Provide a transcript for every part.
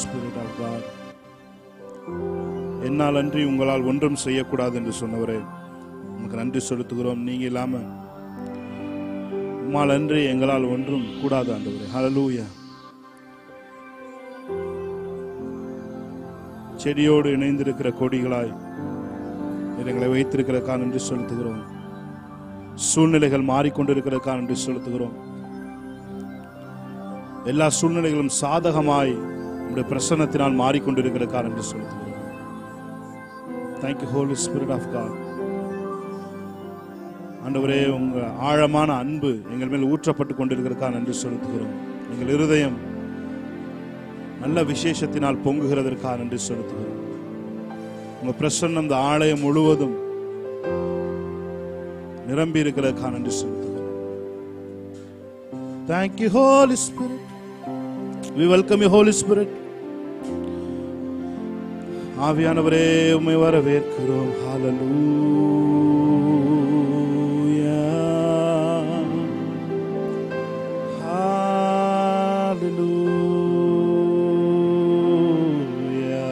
Spirit of God. என்னால் அன்றி உங்களால் ஒன்றும் செய்யக்கூடாது என்று சொன்னவரே, உங்களுக்கு நன்றி செலுத்துகிறோம். நீங்க இல்லாம உம்மால் அன்றி எங்களால் ஒன்றும் கூடாது ஆண்டவரே. ஹல்லேலூயா. செடியோடு இணைந்திருக்கிற கொடிகளாய் எங்களை வைத்திருக்கிறதுக்காக நன்றி செலுத்துகிறோம். சூழ்நிலைகள் மாறிக்கொண்டிருக்கிறதுக்காக நன்றி செலுத்துகிறோம். எல்லா சூழ்நிலைகளும் சாதகமாய் உம்முடைய பிரசன்னத்தினால் மாறிக்கொண்டிருக்கிறதுக்காக நன்றி செலுத்துகிறோம். Thank you, Holy Spirit of God. ஆண்டவரே, உங்க ஆழமான அன்பு எங்கள் மேல் ஊற்றப்பட்டு கொண்டிருக்கிறதுக்காக நன்றி செலுத்துகிறோம். எங்கள் இருதயம் நல்ல விசேஷத்தினால் பொங்குகிறதற்காக நன்றி செலுத்துகிறோம். உங்க பிரசன்னம் இந்த ஆலயம் முழுவதும் நிரம்பி இருக்கிறதுக்காக நன்றி செலுத்துகிறோம். Thank you, Holy Spirit. We welcome you, Holy Spirit. ஆவியானவரே, உம்மை வரவேற்கிறோம். ஹல்லேலூயா, ஹல்லேலூயா.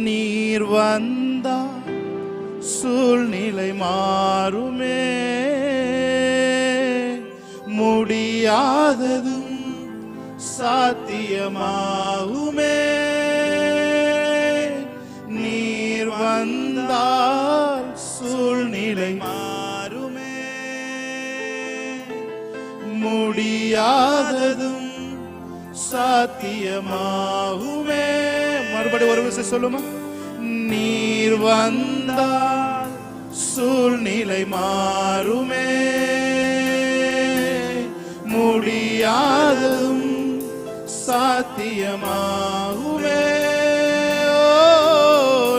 நீர் வந்தா சூழ்நிலை மாறுமே, முடியாததும் சாத்தியமாகுமே. நீர் வந்தால் சூழ்நிலை மாறுமே, முடியாததும் சாத்தியமாகுமே. மறுபடி ஒரு விஷயம் சொல்லுமா? நீர் வந்தால் சூழ்நிலை மாறுமே, முடியாததும் சாத்தியமாகுமே.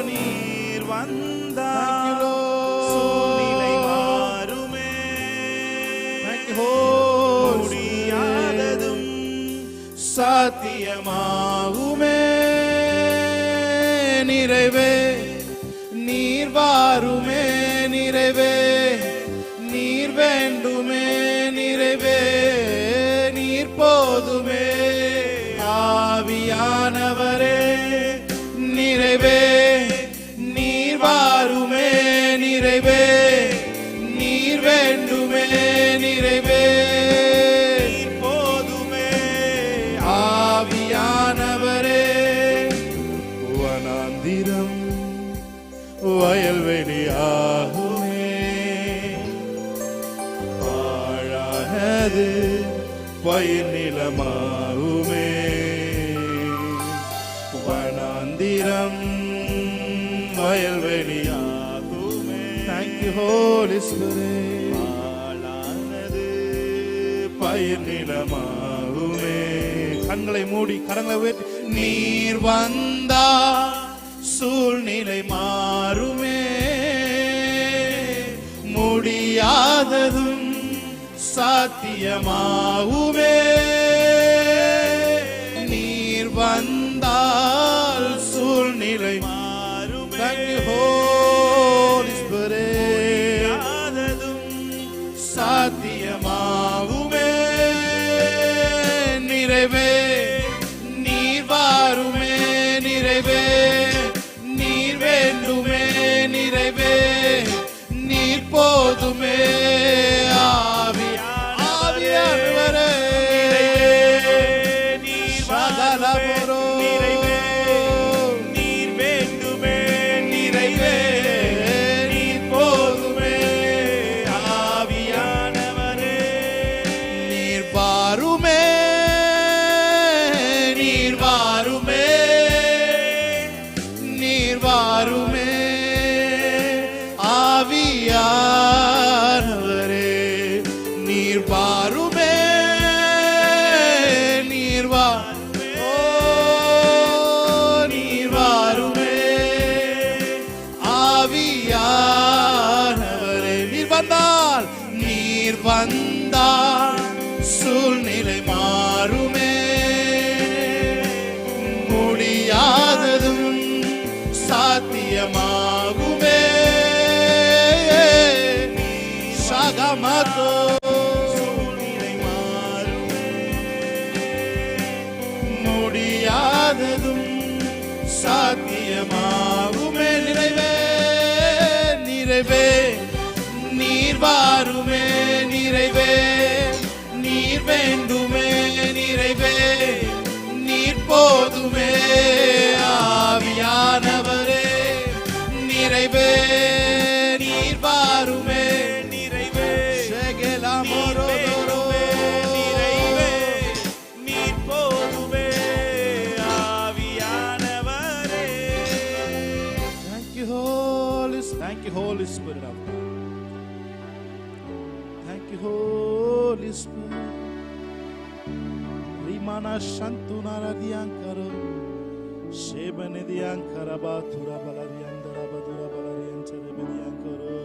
நீர் வந்தால் சூழ்நிலை மாறுமே, முடியாததும் சாத்தியமாகுமே. நிறைவே நீர் வாருமே, நிறைவே நீர் வேண்டுமே, நிறைவே நீர் போதுமே. ஆவியானவரே, நிறைவே நீர் வாருமே, நிறைவே நீர் வேண்டுமே, நிறைவே நீர் போதுமே. ஆவியானவரே, வனாந்திரம் வயல்வெளியாகுமே, பாழானது பயிர் நிலமாகுமே. வனாந்திரம் வயல்வெளியாகுமே. Thank you, Holy Spirit. பாழானது பயிர் நிலமாகுமே. கண்களை மூடி கரங்களை உயர்த்தி, நீர் வந்தா சூழ்நிலை மாறுமே, முடியாததும் சாத்தியமாகுமே. நீர் வந்தால் சூழ்நிலை மாறுமே. Thank you, Holy Spirit. முடியாததும் சாத்தியமாகுமே. நிறைவே நீர் வாருமே, நிறைவே நீர் வேண்டுமே, நிறைவே நீர் போதுமே. ஆவியானவரே, நீர் வாருமே, நிறைவே நீர் வேண்டுமே, நிறைவே நீர் போதுமே. ஆவியானவரே, நீர் வாருமே, நீர் வாருமே, நீர் வாருமே. ஆவியானவரே, நீர் வாருமே, நீர் வாருமே. ஓ, நீர் வாருமே. ஆவியானவரே, நீர் வந்தால், நீர் வந்தால் சூழ்நிலை மாறுமே, முடியாததும் சாத்தியமாகுமே. சகமதோ சூழ்நிலை மாறுமே, நிறைவே நீர் வாருமே, நிறைவே நீர் வேண்டுமே, நிறைவே நீர் போதுமே, ஆவியானவரே நிறைவே நீர் வாருமே, நிறைவே நிறைவே நீர் போதுமே, ஆவியானவரே. Thank you Holy Spirit of God. Thank you Holy Spirit. Rimana shantuna radiankaro shebane diankara bathura balariandara badura balariantere bediankaro.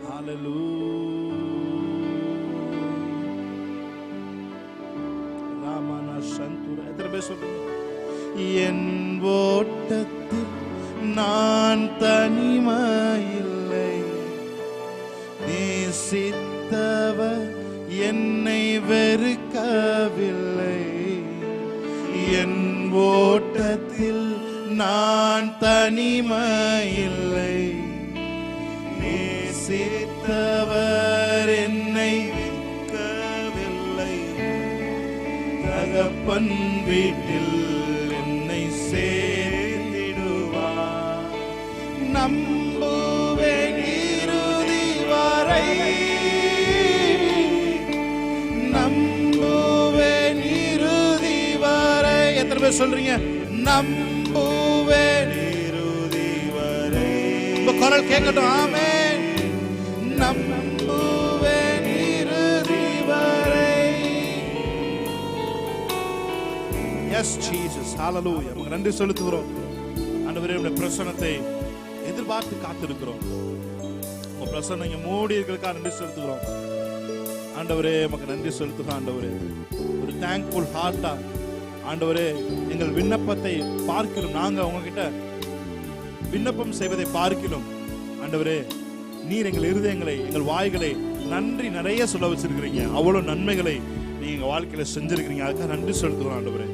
Hallelujah. Ramana shantura எத்தனை பேர் சொல்றீங்க? என் ஓட்டத்தில் நான் தனிமையில்லை, நேசித்தவர் என்னை வெறுக்கவில்லை. என் ஓட்டத்தில் நான் தனிமையில்லை, நேசித்தவர் என்னை வெறுக்கவில்லை. தகப்பன் வீட்டில் என்னை சேர்த்திடுவார், நம்புவேன் இறுதி வரை, நம்புவேன் இறுதி வரை. எத்தனை பேர் சொல்றீங்க? நம்புவேன் இறுதி வரை. உங்க குரல் கேட்கட்டும். ஆமென். நம்புவேன் இறுதி வரை. எஸ் ஜீசஸ், ஹalleluya. உங்களுக்கு நன்றி செலுத்துகிறோம் ஆண்டவரே. உங்களுடைய பிரசன்னத்தை எதிர்பார்த்து காத்திருக்கிறோம். உங்க பிரசன்னம் இங்க மூடி இருக்கிறதுக்காக நன்றி செலுத்துகிறோம் ஆண்டவரே. உமக்கு நன்றி செலுத்துகிறோம் ஆண்டவரே. ஒரு தேங்க்ஃபுல் ஹார்ட்டா ஆண்டவரே, எங்கள் விண்ணப்பத்தை பார்க்கிறோம். நாங்க உங்ககிட்ட விண்ணப்பம் செய்வதை பார்க்கிறோம் ஆண்டவரே. நீர் எங்கள் இருதயங்களை, எங்கள் வாய்களை நன்றி நிறைய சொல்ல வச்சிருக்கிறீங்க. அவ்வளவு நன்மைகளை நீங்க எங்க வாழ்க்கையில செஞ்சிருக்கிறீங்க. அதுக்காக நன்றி செலுத்துகிறோம் ஆண்டவரே.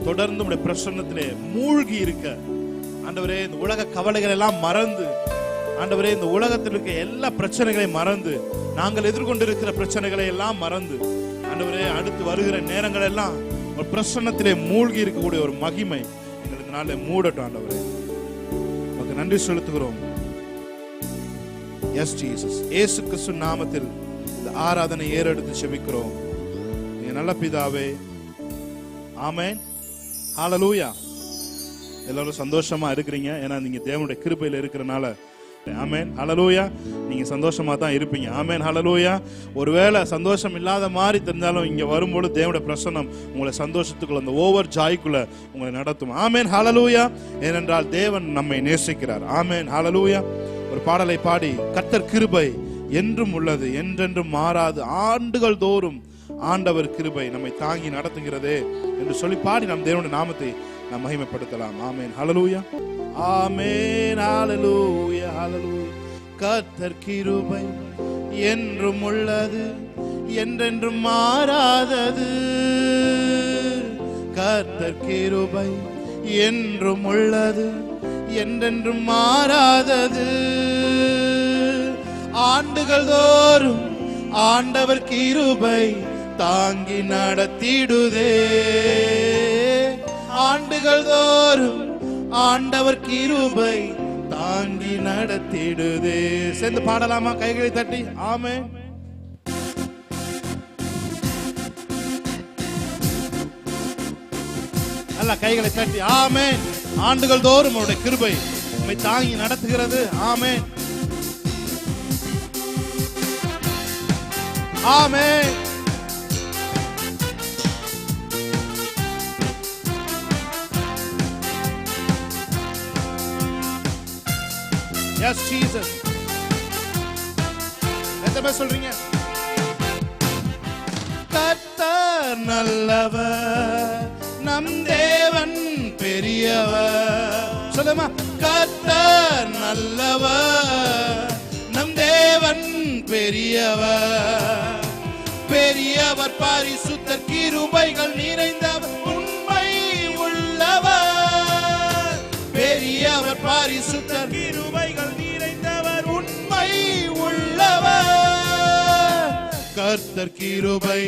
தொடர்ந்து உடைய பிரசன்னத்திலே மூழ்கி இருக்க ஆண்டவரே, இந்த உலக கவலைகள் எல்லாம் மறந்து ஆண்டவரே, இந்த உலகத்தில் இருக்க எல்லா பிரச்சனைகளையும் மறந்து, நாங்கள் எதிர்கொண்டிருக்கிற பிரச்சனைகளை எல்லாம் மறந்து ஆண்டவரே, அடுத்து வருகிற நேரங்கள் எல்லாம் ஒரு பிரசன்னத்திலே மூழ்கி இருக்கக்கூடிய ஒரு மகிமை எங்களுக்கு நாளை மூடட்டும் ஆண்டவரே. உங்களுக்கு நன்றி செலுத்துகிறோம். எஸ் ஜீசஸ், இயேசு கிறிஸ்து நாமத்தில் இந்த ஆராதனை ஏறெடுத்து செபிக்கிறோம் நீங்க நல்ல பிதாவே. ஆமென். ஹalleluya. எல்லாரும் சந்தோஷமா இருக்கிறீங்க, ஏன்னா நீங்க தேவனுடைய கிருபையில இருக்கிறனால. ஆமென். ஹalleluya. நீங்க சந்தோஷமா தான் இருப்பீங்க. ஆமென். ஹalleluya. ஒருவேளை சந்தோஷம் இல்லாத மாதிரி தெரிஞ்சாலும் இங்க வரும்போது தேவனுடைய பிரசன்னம் உங்களை சந்தோஷத்துக்குள்ள, அந்த ஓவர் ஜாய்க்குள்ள உங்களை நடத்தும். ஆமென். ஹalleluya. ஏனென்றால் தேவன் நம்மை நேசிக்கிறார். ஆமென். ஹalleluya. ஒரு பாடலை பாடி, கர்த்தர் கிருபை என்றும் உள்ளது, என்றென்றும் மாறாது, ஆண்டுகள் தோறும் ஆண்டவர் கிருபை நம்மை தாங்கி நடத்துகிறதே என்று சொல்லி பாடி நம் தேவனுடைய நாமத்தை நாம் மகிமைப்படுத்தலாம். ஆமென். ஹalleluya. ஆமென். ஹalleluya. ஹalleluya. கர்த்தர் கிருபை என்றும் உள்ளது, என்றென்றும் மாறாதது. கர்த்தர் கிருபை என்றும் உள்ளது, என்றென்றும் மாறாதது. ஆண்டுகள் தோறும் ஆண்டவர் கிருபை தாங்கி நடத்திடுதே. ஆண்டுகள் தோறும் ஆண்டவர் கிருபை தாங்கி நடத்திடுதே. சேர்ந்து பாடலாமா? கைகளை தட்டி. ஆமென். நல்ல கைகளை தட்டி. ஆமென். ஆண்டுகள் தோறும் அவருடைய கிருபை நம்மை தாங்கி நடத்துகிறது. ஆமென். ஆமென். Yes, Jesus. எத்தனை பேர் சொல்றீங்க? கர்த்தர் நல்லவர், நம் தேவன் பெரியவர். சொல்லுமா? கர்த்தர் நல்லவர், நம் தேவன் பெரியவர். பெரியவர், பரிசுத்தர், கிருபைகள் நிறைந்தவர், உண்மை உள்ளவர். பெரியவர், பரிசுத்தர், கிருபைகள் நிறைந்தவர், கர்த்தர் கிருபை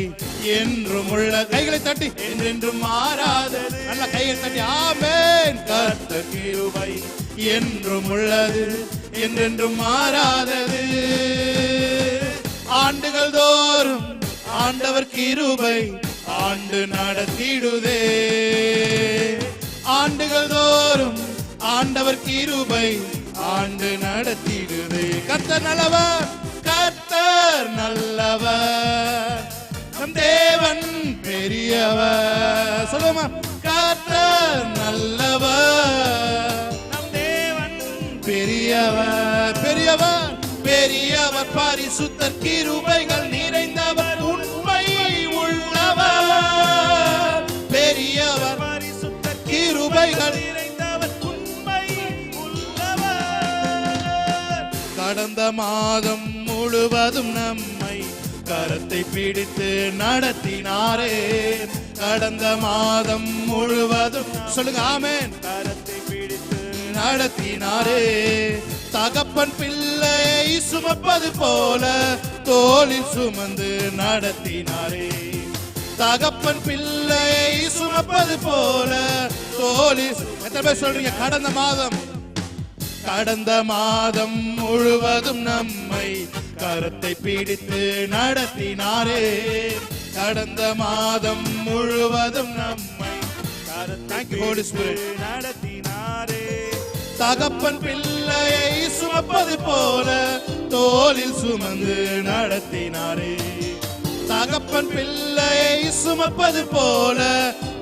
என்றும் உள்ள. கைகளை தட்டி என்றென்றும் மாறாதது. நல்ல கைகளை தட்டி ஆமென். கர்த்தர் கிருபை என்றும் உள்ளது, என்றென்றும் மாறாதது. ஆண்டுகள் தோறும் ஆண்டவர் கிருபை ஆண்டு நடத்திடுதே. ஆண்டுகள் தோறும் ஆண்டவர் கிருபை ஆண்டு நடத்திடுதே. கர்த்தர் நல்லவர், கர்த்தர் நல்லவர், நம் தேவன் பெரியவர். சொல்லுமா, கர்த்தர் நல்லவர், நம் தேவன் பெரியவர். பெரியவர், பெரியவர், பரிசுத்தர், கிருபைகள் நிறைந்தவர், உண்மை உள்ளவர். பெரியவர், பரிசுத்தர், கிருபைகள் நிறைந்தவர், உண்மை உள்ளவர். கடந்த மாதம் முழுவதும் நம்மை கரத்தை பிடித்து நடத்தினாரே. கடந்த மாதம் முழுவதும் சொல்லுங்க ஆமென். கரத்தை பிடித்து நடத்தினாரே. தகப்பன் பிள்ளையை சுமப்பது போல தோளில் சுமந்து நடத்தினாரே. தகப்பன் பிள்ளையை சுமப்பது போல தோளில். எத்தனை பேர் சொல்றீங்க கடந்த மாதம்? கடந்த மாதம் முழுவதும் நம்மை கரத்தை பிடித்து நடத்தினாரே. கடந்த மாதம் முழுவதும் நம்மை கரத்தை நடத்தினாரே. தகப்பன் பிள்ளையை சுமப்பது போல தோளில் சுமந்து நடத்தினாரே. தகப்பன் பிள்ளையை சுமப்பது போல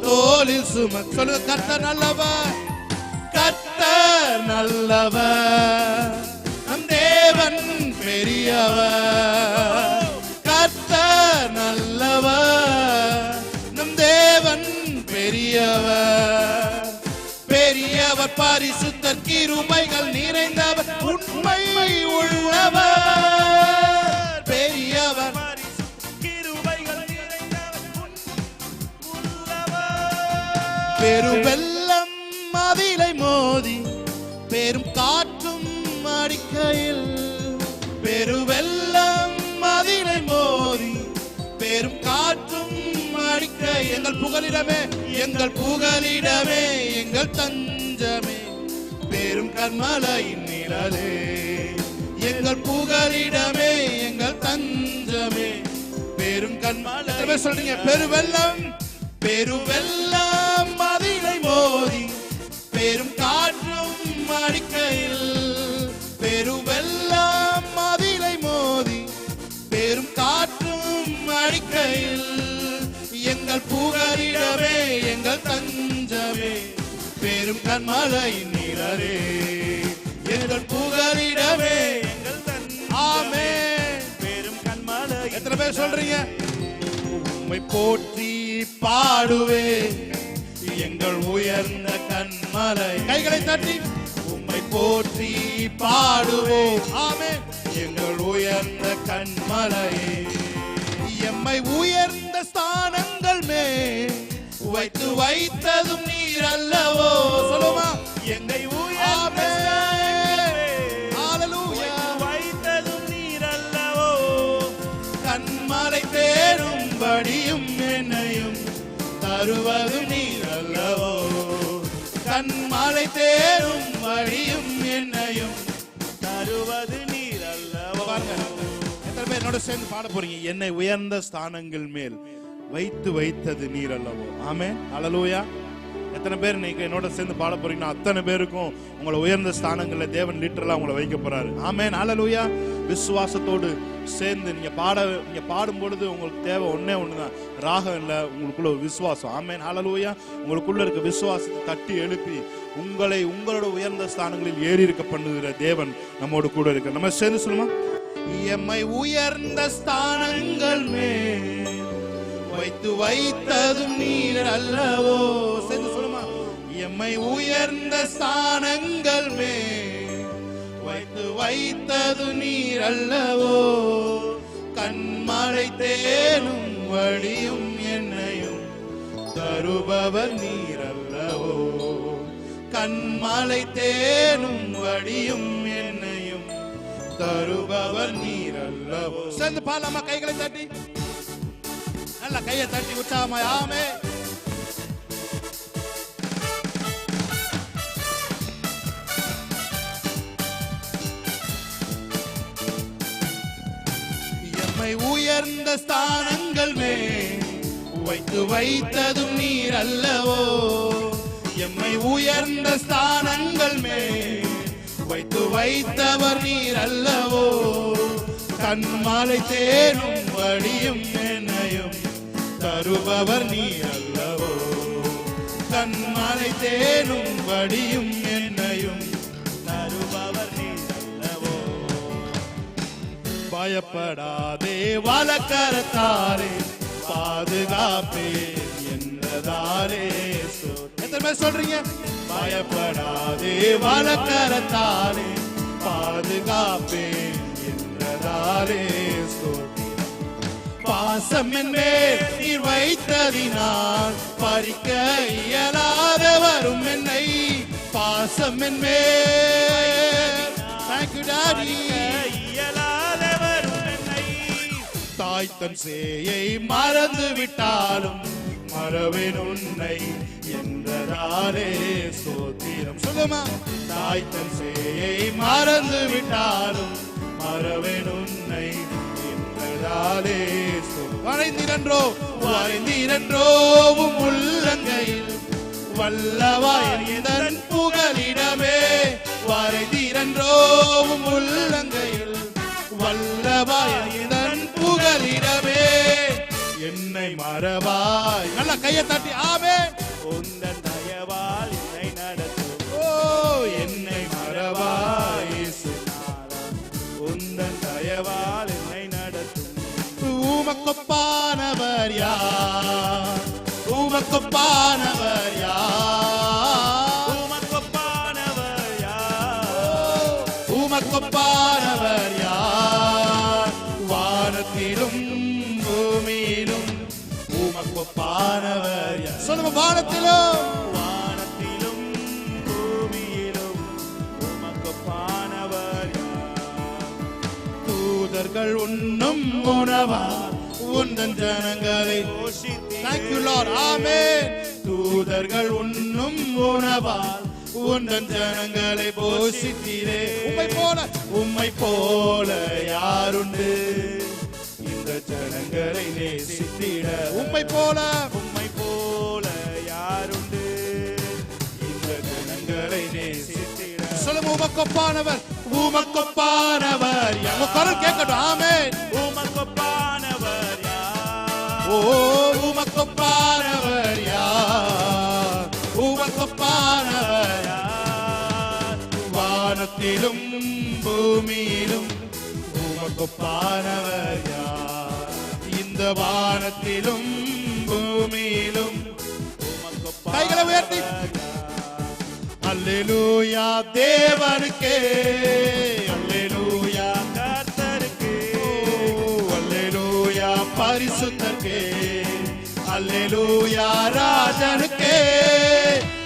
தோளில் சொல்லுங்க. கர்த்தர் நல்லவர், கர்த்தர் நல்லவர், நம் தேவன் பெரியவர். கர்த்தர் நல்லவர், நம் தேவன் பெரியவர். பெரியவர், பரிசுத்தர், கிருபைகள் நிறைந்தவர், உண்மை உள்ளவர். பெரியவர், கிருபைகள் நிறைந்தவர், உள்ளவர். பெருவெல்லம் மதிலை மோதி பெரும் காற்றும் அடிக்கையில். பெருவெல்லம் மதிலை மோதி பெரும் காற்றும் அடிக்கை. எங்கள் புகலிடமே, எங்கள் புகலிடமே, எங்கள் தஞ்சமே, பெரும் கன்மலையின் நிழலே. எங்கள் புகலிடமே, எங்கள் தஞ்சமே, பெரும் கன்மலை. சொல்றீங்க பெருவெல்லம், பெருவெல்லம் மதிலை மோதி பெரும் காற்றும் அடிக்கையில். பெருவெல்லம் மதிலை மோதி பெரும் காற்றும் அடிக்கையில். எங்கள் புகலிடமே, எங்கள் தஞ்சமே, பெரும் கன்மலையின் நிழலே. எங்கள் புகலிடமே, எங்கள் ஆமென், பெரும் கன்மலை. எத்தனை பேர் சொல்றீங்க? உம்மை போற்றி பாடுவே எங்கள் உயர்ந்த கன்மலை. கைகளை தட்டி உம்மை போற்றி பாடுவோம். ஆமென். எங்கள் உயர்ந்த கன்மலையே. எம்மை உயர்ந்த ஸ்தானங்கள் மேல் வைத்து வைத்ததும் நீர் அல்லவோ. சொல்லுமா, எங்களை உயர்ந்த வைத்ததும் நீர் அல்லவோ. கன்மலை தேடும்படியும் என்னையும் தருவது நீர் அல்லவோ. கன்மலை தேடும் வழியும் என்னையும் தருவது நீர் அல்லவோ. எத்தனை பேர் என்னோட சேர்ந்து பாட போறீங்க? என்னை உயர்ந்த ஸ்தானங்கள் மேல் வைத்து வைத்தது நீர் அல்லவோ. ஆமென், ஹல்லேலூயா. எத்தனை பேர் நீங்க என்னோட சேர்ந்து பாட போறீங்கன்னா அத்தனை பேருக்கும் உங்களை உயர்ந்த ஸ்தானங்கள்ல தேவன் லிட்டரலா உங்களை வைக்க போறாரு. ஆமென், ஹல்லேலூயா. விசுவாசத்தோடு சேர்ந்து நீங்க பாடும் பொழுது உங்களுக்கு தேவை ஒன்னே ஒண்ணுதான், ராகம் இல்ல, உங்களுக்குள்ள ஒரு விசுவாசம். ஆமென், ஹல்லேலூயா. உங்களுக்குள்ள இருக்க விசுவாசத்தை தட்டி எழுப்பி உங்களை உங்களோட உயர்ந்த ஸ்தானங்களில் ஏறி இருக்க பண்ணுகிற தேவன் நம்மோடு கூட இருக்க. நம்ம சேர்ந்து சொல்லுமா, எம்மை உயர்ந்த ஸ்தானங்கள் மேல் வைத்து வைத்ததும் நீர் அல்லவோ. சேர்ந்து சொல்லுமா, எம்மை உயர்ந்த ஸ்தானங்கள் மேல் வைத்து வைத்தது நீர் அல்லவோ. கண்மலை தேனும் வழியும் என்னையும் தருபவர் நீர் அல்லவோ. கண்மலை தேனும் வழியும் என்னையும் தருபவர் நீர் அல்லவோ. சேர்ந்து பாலாமா, கைகளை தட்டி, நல்ல கையை தட்டி உற்சாகமாய் ஆமென். எம்மை உயர்ந்த ஸ்தானங்கள் மேல் வைத்ததும் நீர் அல்லவோ. எம்மை உயர்ந்த ஸ்தானங்கள் மேல் வைத்தவர் நீர் அல்லவோ. கண்மாலை தேனும் வடியும் என்னையும் தருபவர் நீர் அல்லவோ. கண்மாலை தேனும் வடியும் என்னையும் தருபவர் நீர் அல்லவோ. பயப்படாதே வலக்கரத்தாரே பாதுகாப்பேன் என்றதாரே. எத்தனை பேர் சொல்றீங்க? பயப்படாதே வலக்கரத்தாரே பாதுகாப்பேன் என்றதாரே. பாசம் மேல் நீர் வைத்ததினால் பறிக்க இயலாத வரும் என்னை. பாசம் மேல் Thank you Daddy. தாய் தன் சேயை மறந்து விட்டாலும் மறவேன் உன்னை என்றதாரே ஸ்தோத்திரம். சொல்லுமா, தாய் தன் சேயை மறந்து விட்டாலும் மறவேன் உன்னை என்றதாரே. வரைந்திரன்றோவும் உள்ளங்கையில் வல்லவாயன் புகலிடமே. வரைந்திரன்றோவும் உள்ளங்கையில் வல்லவாயன் புகலிடமே. என்னை மறவாய், நல்ல கையை தட்டி ஆமென். உந்தன் தயவால் என்னை நடத்தும். ஓ, என்னை மறவாய் இயேசுநாதா, உந்தன் தயவால் என்னை நடத்தும். உமக்கொப்பானவர் யார்? உமக்கொப்பானவர் யார்? உமக்கொப்பானவர் யார்? உமக்கொப்பானவர் யார்? வானத்திலும் பூமியிலும் உமக்கொப்பானவர் யார்? சொல்லுங்க, வானத்திலும் வானத்திலும் பூமியிலும் உமக்கொப்பானவர் யார்? தூதர்கள் உண்ணும் உணவா உந்தன் ஜனங்களை போஷித்தீரே. Thank you Lord. Amen. தூதர்கள் உண்ணும் உணவால் உந்தன் ஜனங்களை போஷித்தீரே. உம்மை போல யாருண்டு இந்த ஜனங்களை நேசித்திட? உம்மை போல யாருண்டு இந்த ஜனங்களை நேசித்திட? சொல்லுங்க, உமக்கொப்பானவர், உமக்கொப்பானவர் யார்? குரல் கேட்கட்டும். ஆமென். உமக்கொப்பானவர் யார்? ஓ, உமக்கொப்பானவர் யார்? உமக்கொப்பானவர் யார்? வானத்திலும் பூமியிலும் உமக்கொப்பானவர் யார்? இந்த வானத்திலும் பூமியிலும் உமக்கொப்பானவர். கைகளை உயர்த்தி அல்லேலூயா தேவனுக்கே, அல்லேலூயா கர்த்தருக்கே, அல்லேலூயா பரிசுத்தருக்கே, அல்லேலூயா ராஜனுக்கே,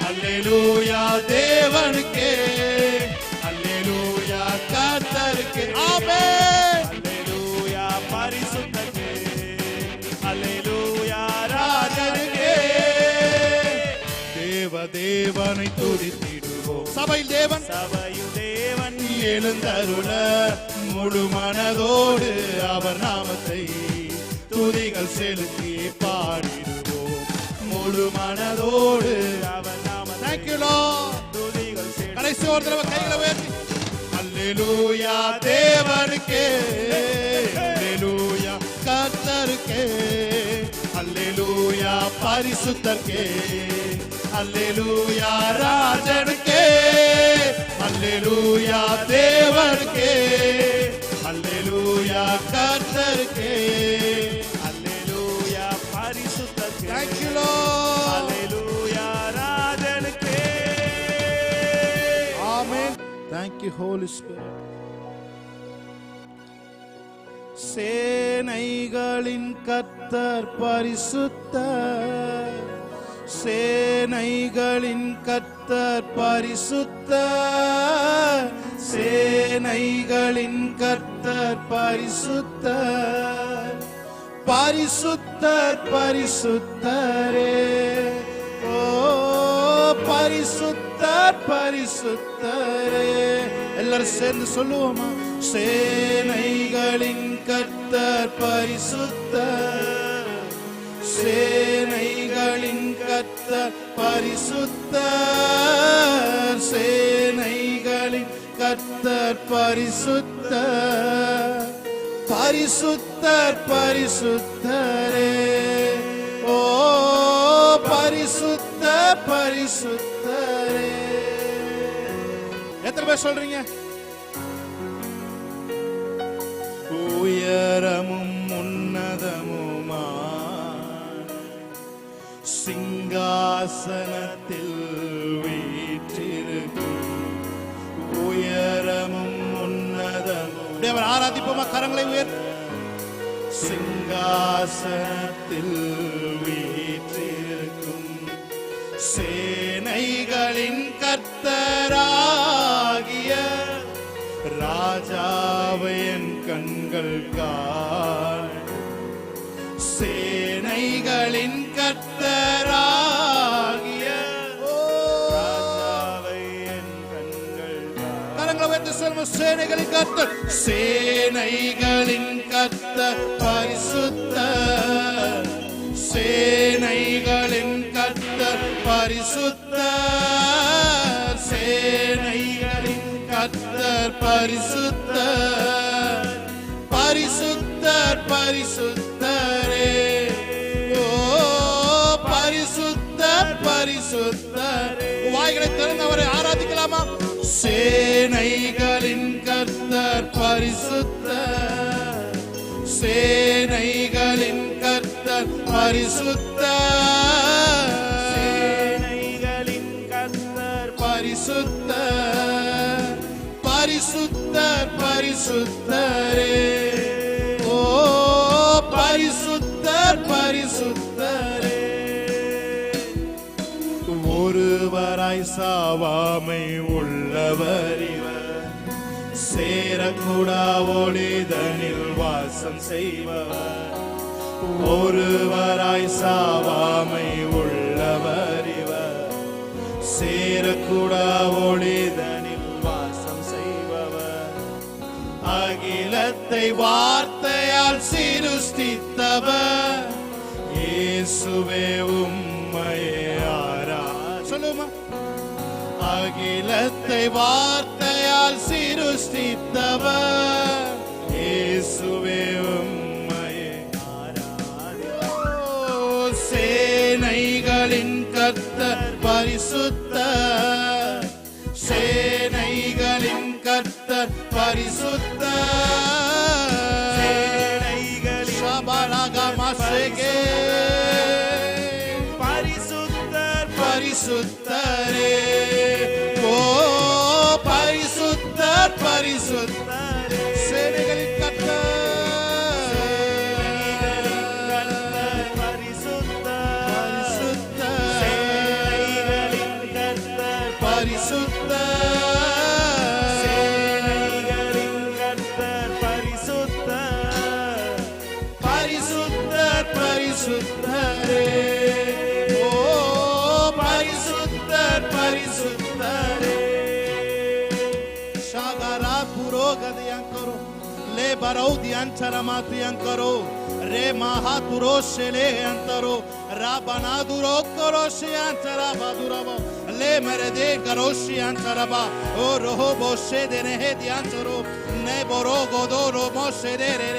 அல்லேலூயா தேவனுக்கே, அல்லேலூயா கர்த்தருக்கே. ஆமென். அல்லேலூயா பரிசுத்தருக்கே, அல்லேலூயா ராஜனுக்கே. தேவனை துதித்திடுவோம். சபையில் தேவன் எழுந்தருள முழு மனதோடு அவர் நாமத்தை துதிகள் செலுத்தி பாடிடுவோம். முழு மனதோடு அவர் நாமத்தை. Thank you Lord. துதிகள் செலுத்தி. கடைசி ஒரு தடவை கைகளை உயர்த்தி அல்லேலூயா தேவனுக்கே, அல்லேலூயா கர்த்தருக்கே, அல்லேலூயா பரிசுத்தருக்கே, அல்லேலூயா ராஜனுக்கே, அல்லேலூயா தேவனுக்கே, அல்லேலூயா கர்த்தருக்கே, அல்லேலூயா பரிசுத்தருக்கே. Thank you Lord. Hallelujah ராஜனுக்கே. Amen. Thank you Holy Spirit. சேனைகளின் கர்த்தர் பரிசுத்தர், சேனைகளின் கர்த்தர் கர்த்தர் பரிசுத்தர், சேனைகளின் கர்த்தர் பரிசுத்தர், பரிசுத்தர் பரிசுத்தரே. ஓ பரிசுத்தர் பரிசுத்தரே. எல்லாரும் சேர்ந்து சொல்லுவோமா? சேனைகளின் கர்த்தர் பரிசுத்தர், சேனைகளின் கர்த்தர் பரிசுத்தர், சேனைகளின் கர்த்தர் பரிசுத்தர், பரிசுத்தர் பரிசுத்தரே. ஓ பரிசுத்தர் பரிசுத்தரே. எத்தனை பேர் சொல்றீங்க? உயரமும் உன்னதமுமா சிங்காசனத்தில் வீற்றிருக்கும், உயரமும் உன்னதமும். தேவன் ஆராதிப்போமா? கரங்களை உயர். சிங்காசனத்தில் வீற்றிருக்கும் சேனைகளின் கர்த்தராகிய ராஜாவை என் கண்கள் காண, சேனைகளின் கர்த்தராகிய ராஜாவை என் கண்கள் காண. கரங்களை உயர்த்தி சொல்லுங்க. சேனைகளின் கர்த்தர், சேனைகளின் கர்த்தர் பரிசுத்தர், சேனைகளின் கர்த்தர் பரிசுத்தர், சேனைகளின் கர்த்தர் பரிசுத்தர், பரிசுத்தர் பரிசுத்தரே. ஓ பரிசுத்தர் பரிசுத்தரே. வாய்களை திறந்து அவரை ஆராதிக்கலாமா? சேனைகளின் கர்த்தர் பரிசுத்தர், சேனைகளின் கர்த்தர் பரிசுத்தர், சேனைகளின் கர்த்தர் பரிசுத்தர், பரிசுத்தர் பரிசுத்தரே. ஓ பரிசுத்தர் பரிசுத்தரே. ஒருவராய் சாவாமை உள்ளவர் இவர், சேரக்கூடா ஒளிதனில் வாசம் செய்பவர். ஒருவராய் சாவாமை உள்ளவர் இவர், சேரக்கூடா ஒளிதனில் வாசம் செய்பவர். அகிலத்தை வார்த்தையால் சிருஷ்டித்தவர், இயேசுவே உம்மையே ஆரா. சொல்லுமா? அகிலத்தை வார்த்தையால் சிருஷ்டித்தவர், இயேசுவே உம்மையே ஆராதிப்போம். சேனைகளின் கர்த்தர் பரிசுத்தர், சேனைகளின் கர்த்தர் பரிசுத்தர், சேனைகளின் சபரகமசகே பரிசுத்தர் பரிசுத்தரே. ஓ பரிசுத்தர் பரிசுத்தரே. சேனைகளின் கர்த்தர், சேனைகளின் கர்த்தர் பரிசுத்தர், சேனைகளின் கர்த்தர் பரிசுத்தர், சேனைகளின் கர்த்தர் பரிசுத்தர், பரிசுத்தர் பரிசுத்தரே. ஓ பரிசுத்தர் பரிசுத்தரே. ஷாகரா புரோகதியம் கரோ, லே பரௌதியம் சரமாத்தியம் கரோ, रे महातुरो शेले अंतरो राबनादुरो करोशी अंतरा बादुरबो ले मेरे दे करोशी अंतरबा ओ रोहो बोशे देने हे दियांतरो ने बोरो गोदोरो मोशे दे रे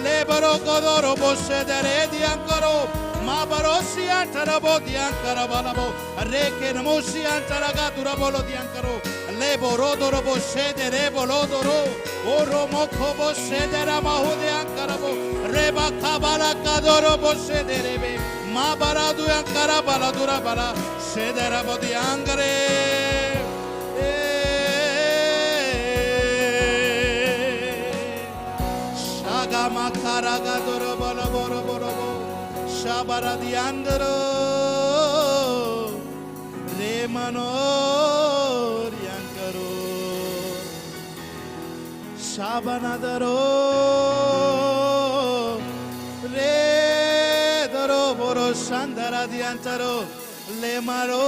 ले बोरो गोदोरो बोशे दे रे दियांकरो मा बरोशी अंतरबो दियांकरबो रे के नमोशी अंतरगा दुरबोलो दियांकरो ले बोरो दोरो बोशे दे रे बोलो दोरो ओ रोमो खो बोशे दे रा माहु दियांकरबो रे बाखा बाला कादोरो बोशे दे रे बे मा बरा दुयांकरा बाला दुरा बाला शे दे रा बो दियांकरे शागा माखारा गा दोरो बोलो बोरो बोरो बो शाबारा दियांकरो रे मनो ஷாபனதரோ ரே தரோ போரோ சந்தரதியந்தரோ லேமரோ